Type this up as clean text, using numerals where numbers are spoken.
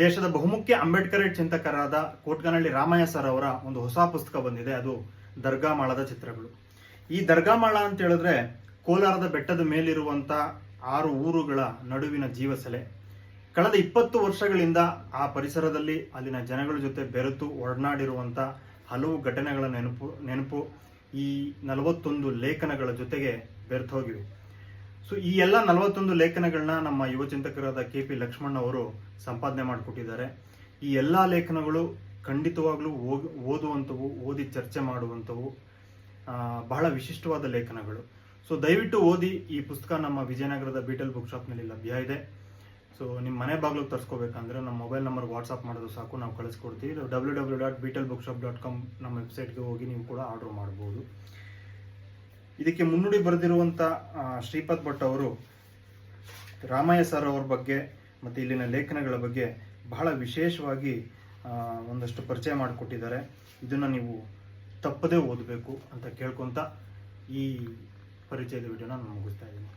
ದೇಶದ ಬಹುಮುಖ್ಯ ಅಂಬೇಡ್ಕರ್ ಚಿಂತಕರಾದ ಕೋಟ್ಗನಹಳ್ಳಿ ರಾಮಯ್ಯ ಸರ್ ಅವರ ಒಂದು ಹೊಸ ಪುಸ್ತಕ ಬಂದಿದೆ. ಅದು ದರ್ಗಾಮಾಳದ ಚಿತ್ರಗಳು. ಈ ದರ್ಗಾಮಾಳ ಅಂತ ಹೇಳಿದ್ರೆ ಕೋಲಾರದ ಬೆಟ್ಟದ ಮೇಲಿರುವಂತ 6 ಊರುಗಳ ನಡುವಿನ ಜೀವಸೆಲೆ. ಕಳೆದ 20 ವರ್ಷಗಳಿಂದ ಆ ಪರಿಸರದಲ್ಲಿ ಅಲ್ಲಿನ ಜನಗಳ ಜೊತೆ ಬೆರೆತು ಒಡನಾಡಿರುವಂತ ಹಲವು ಘಟನೆಗಳ ನೆನಪು ಈ 41 ಲೇಖನಗಳ ಜೊತೆಗೆ ಬೆರೆತು ಹೋಗಿವೆ. ಸೊ ಈ ಎಲ್ಲ 41 ಲೇಖನಗಳನ್ನ ನಮ್ಮ ಯುವ ಚಿಂತಕರಾದ KP ಲಕ್ಷ್ಮಣ್ ಅವರು ಸಂಪಾದನೆ ಮಾಡಿಕೊಟ್ಟಿದ್ದಾರೆ. ಈ ಎಲ್ಲಾ ಲೇಖನಗಳು ಖಂಡಿತವಾಗ್ಲೂ ಓದುವಂಥವು, ಓದಿ ಚರ್ಚೆ ಮಾಡುವಂಥವು, ಬಹಳ ವಿಶಿಷ್ಟವಾದ ಲೇಖನಗಳು. ಸೊ ದಯವಿಟ್ಟು ಓದಿ. ಈ ಪುಸ್ತಕ ನಮ್ಮ ವಿಜಯನಗರದ ಬೀಟಲ್ ಬುಕ್ ಶಾಪ್ನಲ್ಲಿ ಲಭ್ಯ ಇದೆ. ಸೊ ನಿಮ್ಮ ಮನೆ ಬಾಗಿಲು ತರಿಸ್ಕೋಬೇಕಂದ್ರೆ ನಮ್ಮ ಮೊಬೈಲ್ ನಂಬರ್ ವಾಟ್ಸಪ್ ಮಾಡೋದು ಸಾಕು, ನಾವು ಕಳಿಸ್ಕೊಡ್ತೀವಿ. www.beetlebookshop.com ನಮ್ಮ ವೆಬ್ಸೈಟ್ಗೆ ಹೋಗಿ ನೀವು ಕೂಡ ಆರ್ಡರ್ ಮಾಡ್ಬೋದು. ಇದಕ್ಕೆ ಮುನ್ನುಡಿ ಬರೆದಿರುವಂಥ ಶ್ರೀಪದ್ ಭಟ್ ಅವರು ರಾಮಯ್ಯ ಸರ್ ಅವ್ರ ಬಗ್ಗೆ ಮತ್ತು ಇಲ್ಲಿನ ಲೇಖನಗಳ ಬಗ್ಗೆ ಬಹಳ ವಿಶೇಷವಾಗಿ ಒಂದಷ್ಟು ಪರಿಚಯ ಮಾಡಿಕೊಟ್ಟಿದ್ದಾರೆ. ಇದನ್ನು ನೀವು ತಪ್ಪದೇ ಓದಬೇಕು ಅಂತ ಕೇಳ್ಕೊತ ಈ ಪರಿಚಯದ ವಿಡಿಯೋನ ನಾನು ಮುಗಿಸ್ತಾ ಇದ್ದೀನಿ.